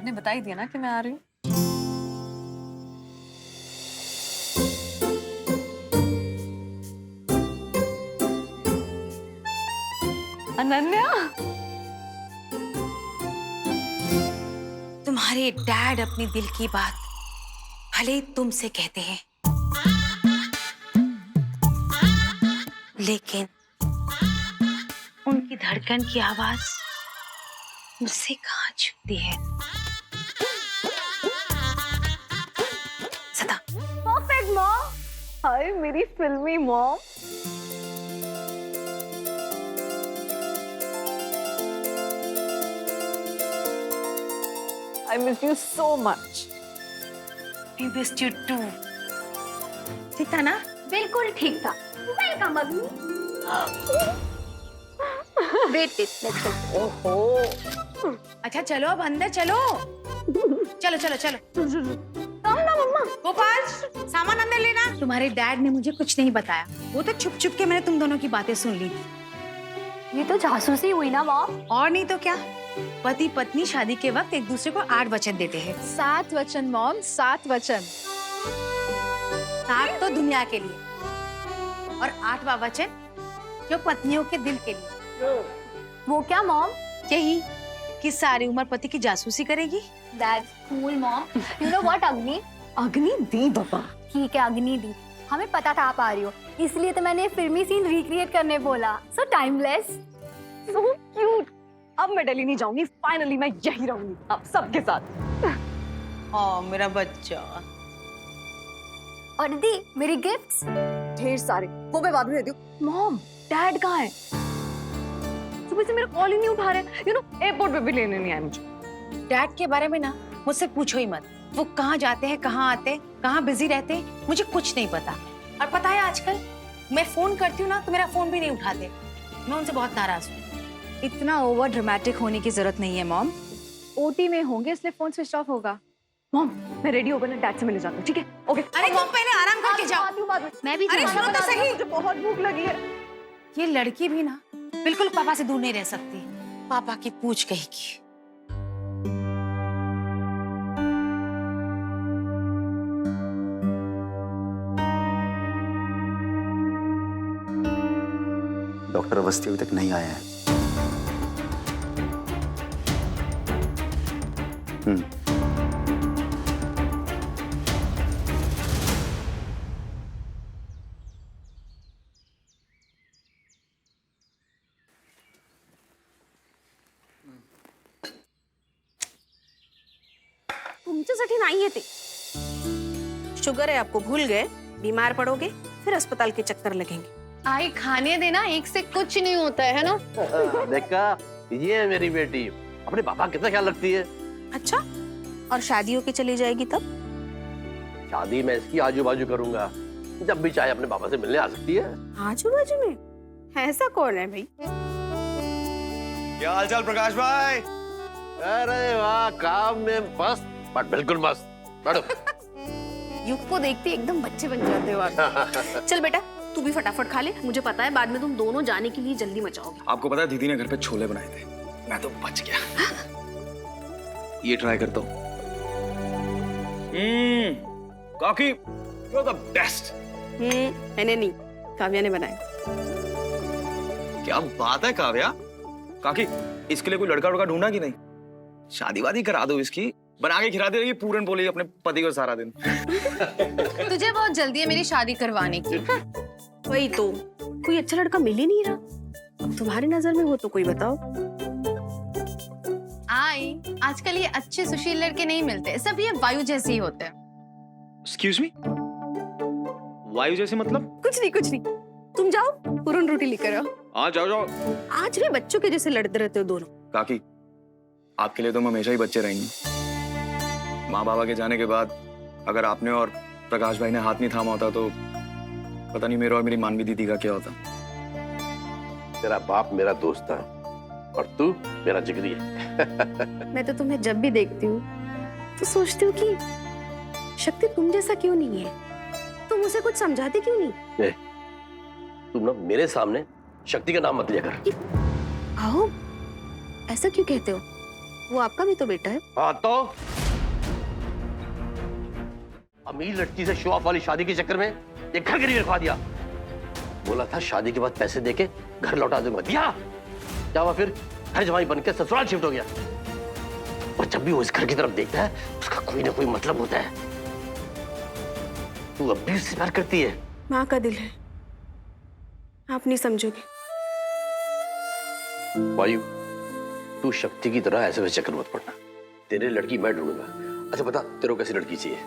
Dad ने बता ही दिया ना कि मैं आ रही हूँ। अनन्या, तुम्हारे डैड अपनी दिल की बात भले ही तुमसे कहते हैं, लेकिन उनकी धड़कन की आवाज मुझसे कहाँ छूती है। सदा परफेक्ट मॉम। हाय मेरी फिल्मी mom. I miss you so much. I missed you too. ठीक था ना? बिल्कुल ठीक था। वेलकम अभी। Wait let's go. ओहो। अच्छा चलो अब अंदर चलो। चलो चलो चलो। कम ना मम्मा। गोपाल सामान अंदर लेना। तुम्हारे डैड ने मुझे कुछ नहीं बताया, वो तो छुप छुप के मैंने तुम दोनों की बातें सुन ली। ये तो जासूसी हुई ना मॉम। और नहीं तो क्या, पति पत्नी शादी के वक्त एक दूसरे को 8 वचन देते हैं। 7 वचन मॉम, 7 वचन। 7 तो दुनिया के लिए और 8वां वचन जो पत्नियों के दिल के लिए। वो क्या मॉम? यही कि सारी उम्र पति की जासूसी करेगी। That's cool mom. You know what अग्नि? अग्नि दी बाबा। ठीक है अग्नि दी। हमें पता था आप आ रही हो, इसलिए तो मैंने फिल्मी सीन रिक्रिएट करने बोला। सो टाइमलेस। So cute. अब मैं दिल्ली नहीं जाऊंगी, फाइनली मैं यही रहूंगी अब सबके साथ। ओ मेरा बच्चा। और दीदी मेरी गिफ्ट्स ढेर सारे, वो मैं बाद में देती हूँ। मॉम, डैड कहाँ है? सुबह से मेरा कॉल ही नहीं उठा रहे। यू नो एयरपोर्ट पे भी लेने नहीं आए मुझे। डैड के बारे में ना मुझसे पूछो ही मत। वो कहाँ जाते हैं, कहाँ आते हैं, कहाँ बिजी रहते हैं, मुझे कुछ नहीं पता। और पता है आजकल मैं फोन करती हूँ ना तो मेरा फोन भी नहीं उठाते। मैं उनसे बहुत नाराज हूँ। इतना ओवर ड्रामेटिक होने की जरूरत नहीं है मॉम। ओटी में होंगे इसलिए फोन स्विच ऑफ होगा। मॉम मैं रेडी होकर ना डैड से मिलने जाती हूँ, ठीक है? ओके। अरे तुम पहले आराम करके जाओ। आती हूँ बाद में। मैं भी अरे सुनो तो सही। मुझे बहुत भूख लगी है। ये लड़की भी ना बिल्कुल पापा से दूर नहीं रह सकती। पापा की पूछ कहेगी। डॉक्टर अवस्थी अभी तक नहीं आया है। तुमच्यासाठी नाहीये ते। शुगर है आपको, भूल गए? बीमार पड़ोगे फिर अस्पताल के चक्कर लगेंगे। आई खाने देना, एक से कुछ नहीं होता है ना? देखा, ये है मेरी बेटी, अपने पापा कितना ख्याल रखती है। अच्छा, और शादी होके चली जाएगी तब? शादी मैं इसकी आजू बाजू करूंगा, जब भी चाहे अपने पापा से मिलने आ सकती है। आजू बाजू में ऐसा कौन है भाई? क्या हालचाल प्रकाश भाई? अरे वाह, काम में मस्त, बट बिल्कुल मस्त। बैठो। युग को देखते एकदम बच्चे बन जाते हो आप। चल बेटा तू भी फटाफट खा ले, मुझे पता है बाद में तुम दोनों जाने के लिए जल्दी मचाओगे। आपको पता है दीदी ने घर पे छोले बनाए थे, मैं तो बच गया। ये ट्राई करता हूँ। काकी, यू आर द बेस्ट। मैंने नहीं, काव्या ने बनाया। क्या बात है काव्या। काकी, इसके लिए कोई लड़का वड़का ढूंढा कि नहीं? शादी वादी करा दो इसकी, बना के खिला दे रही पूरन पोली अपने पति को सारा दिन। तुझे बहुत जल्दी है मेरी शादी करवाने की। वही तो, कोई अच्छा लड़का मिल ही नहीं रहा। अब तुम्हारी नजर में हो तो कोई बताओ। आई आजकल ये अच्छे सुशील लड़के नहीं मिलते, सब ये वायु जैसे ही होते हैं। एक्सक्यूज मी, वायु जैसे मतलब? कुछ नहीं, तुम जाओ पूरन रोटी लेकर आओ। हाँ जाओ जाओ। आज भी बच्चों के जैसे लड़ते रहते हो दोनों। काकी, आपके लिए तो हम हमेशा ही बच्चे रहेंगे। माँ बाबा के जाने के बाद अगर आपने और प्रकाश भाई ने हाथ नहीं थामा होता तो पता नहीं मेरा और मेरी मानवी दीदी का क्या होता। तेरा बाप मेरा दोस्त था और तू मेरा जिगरी है। मैं तो तुम्हें जब भी देखती हूँ तो सोचती हूँ कि शक्ति तुम जैसा क्यों नहीं है, तुम उसे कुछ समझाते क्यों नहीं? तुम ना मेरे सामने शक्ति का नाम मत लिया कर। आओ, ऐसा क्यों कहते हो? वो आपका भी तो बेटा है। हाँ तो अमीर लड़की से शो ऑफ वाली शादी के चक्कर में ये घर गिरवी रखवा दिया। बोला था शादी के बाद पैसे देके घर लौटा दूंगा, दिया क्या हुआ फिर? घर जमाई बनके ससुराल शिफ्ट हो गया। और जब भी वो इस घर की तरफ देखता है उसका कोई ना कोई मतलब होता है। तू अब भी उससे प्यार करती है? माँ का दिल है, आप नहीं समझोगे। वायु, तू शक्ति की तरह ऐसे वैसे चक्कर मत पड़ना। तेरे लड़की मैं ढूंढूंगा। अच्छा बता, तेरे को कैसी लड़की चाहिए?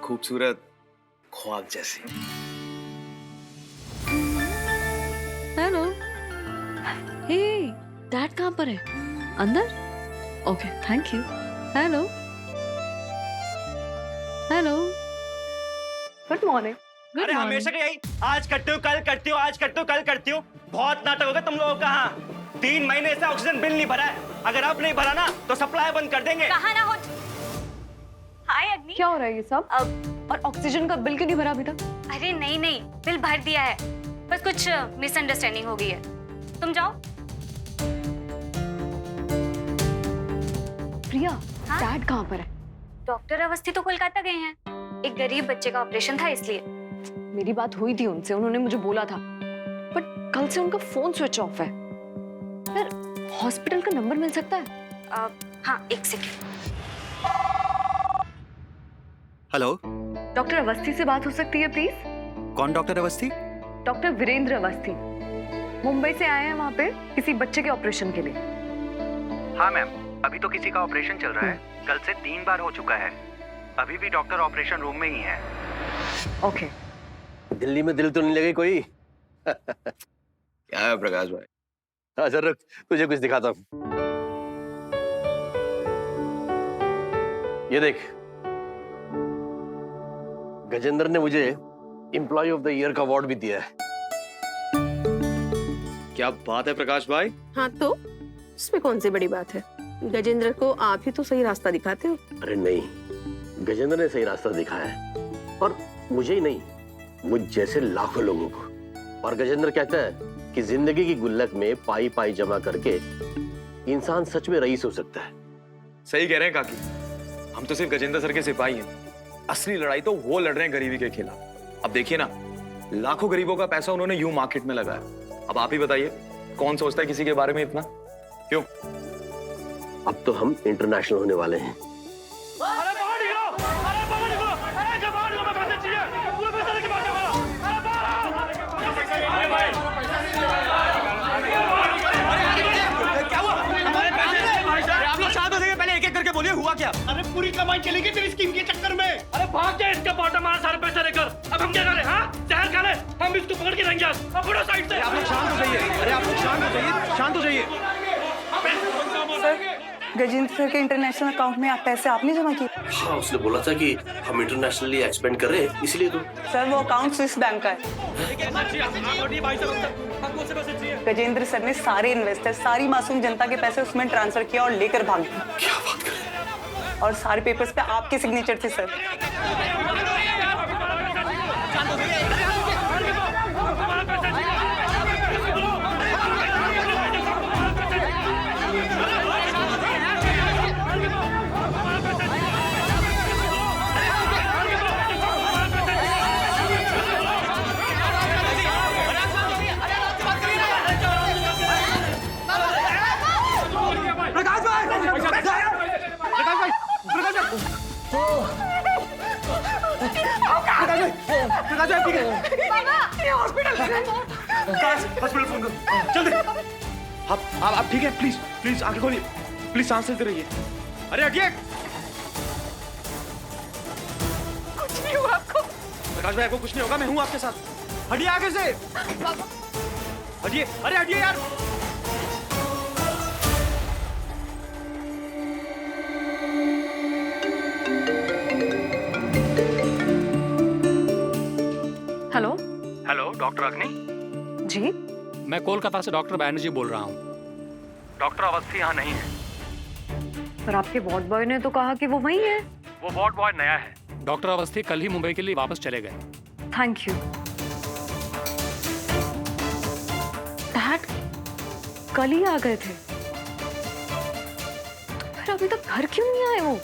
खूबसूरत, ख्वाब जैसी। हेलो। हे, डैड कहाँ पर है? अंदर? Okay, thank you. Hello. Hello. Good morning. अरे हमेशा का यही, आज करती हूँ कल करती हूँ, आज करती हूँ कल करती हूँ। बहुत नाटक हो गया तुम लोगों का। हाँ, 3 महीने से ऑक्सीजन बिल नहीं भरा है। अगर अब नहीं भरा ना तो सप्लाई बंद कर देंगे। कहा ना हो। हाय अग्नि। क्या हो रहा है ये सब? और ऑक्सीजन का बिल क्यों नहीं भरा अभी तक? अरे नहीं नहीं, बिल भर दिया है, बस कुछ मिसअंडरस्टैंडिंग हो गई है। तुम जाओ। प्रिया, हाँ? डैड कहाँ पर है? डॉक्टर अवस्थी तो कोलकाता गए हैं, एक गरीब बच्चे का ऑपरेशन था इसलिए। मेरी बात हुई थी उनसे, उन्होंने मुझे बोला था, बट कल से उनका फोन स्विच ऑफ है। यार, हॉस्पिटल का नंबर मिल सकता है? हाँ, एक सेकेंड। हेलो, डॉक्टर अवस्थी से बात हो सकती है प्लीज? कौन डॉक्टर अवस्थी? डॉक्टर वीरेंद्र अवस्थी मुंबई से आए हैं वहाँ पे किसी बच्चे के ऑपरेशन के लिए। हाँ मैम, अभी तो किसी का ऑपरेशन चल रहा है। कल से 3 बार हो चुका है। अभी भी डॉक्टर ऑपरेशन रूम में ही है। ओके। दिल्ली में दिल तो नहीं लगे कोई? क्या है प्रकाश भाई? हाँ जरा तुझे कुछ दिखाता हूँ। ये देख, गजेंद्र ने मुझे एम्प्लॉय ऑफ द ईयर का अवार्ड भी दिया है। क्या बात है प्रकाश भाई? हाँ तो इसमें कौन सी बड़ी बात है? गजेंद्र को आप ही तो सही रास्ता दिखाते हो। अरे नहीं, गजेंद्र ने सही रास्ता दिखाया है, और मुझे ही नहीं, मुझ जैसे लाखों लोगों को। और गजेंद्र कहता है कि जिंदगी की गुल्लक में पाई पाई जमा करके इंसान सच में रईस हो सकता है। सही कह रहे हैं काकी, हम तो सिर्फ गजेंद्र सर के सिपाही हैं। असली लड़ाई तो वो लड़ रहे हैं गरीबी के खिलाफ। अब देखिए ना, लाखों गरीबों का पैसा उन्होंने यूं मार्केट में लगाया। अब आप ही बताइए, कौन सोचता है किसी के बारे में इतना? क्यों? अब तो हम इंटरनेशनल होने वाले हैं। अरे बाहर निकलो, अरे बाहर निकलो, अरे जब बाहर निकलो, मैं पैसे चाहिए, पूरे पैसे लेके भागने वाला। अरे बाहर क्या हुआ? हमारे पैसे भाई साहब। आप लोग शांत हो जाइए, पहले एक-एक करके बोलिए हुआ क्या? अरे पूरी कमाई चली गई तेरी स्कीम के चक्कर में। अरे भाग जा इसका बॉटम मारा सारे पैसे लेकर। अब हम क्या करें? हाँ, जहर खा ले, हम इसको पकड़ के रहेंगे। अब बढ़ो साइड से। आप लोग शांत हो जाइए। अरे आप लोग शांत हो जाइए, शांत हो जाइए। गजेंद्र सर के इंटरनेशनल अकाउंट में पैसे आपने जमा किए? हाँ, उसने बोला था कि हम इंटरनेशनली एक्सपेंड कर रहे हैं, इसलिए तो। सर वो अकाउंट स्विस बैंक का है। गजेंद्र सर ने सारे इन्वेस्टर, सारी मासूम जनता के पैसे उसमें ट्रांसफर किया और लेकर भाग गए। क्या बात कर रहे हैं? और सारे पेपर्स पे आपके सिग्नेचर थे सर। हॉस्पिटल फोन करो जल्दी। आप ठीक है? प्लीज प्लीज आंखें खोलिए, प्लीज सांस लेते रहिए। अरे हटिए। कुछ नहीं हुआ आपको? प्रकाश भाई, आपको कुछ नहीं होगा, मैं हूँ आपके साथ। हटिए आगे से, हटिए। अरे हटिए यार। हेलो। हेलो, डॉक्टर अग्नि? जी, मैं कोलकाता से डॉक्टर बैनर्जी बोल रहा हूँ। डॉक्टर अवस्थी यहाँ नहीं है। पर आपके वार्ड बॉय ने तो कहा कि वो वहीं है। वो वार्ड बॉय नया है। डॉक्टर अवस्थी कल ही मुंबई के लिए वापस चले गए। Thank you. डैड कल ही आ गए थे, तो फिर अभी तक घर क्यों नहीं आए वो?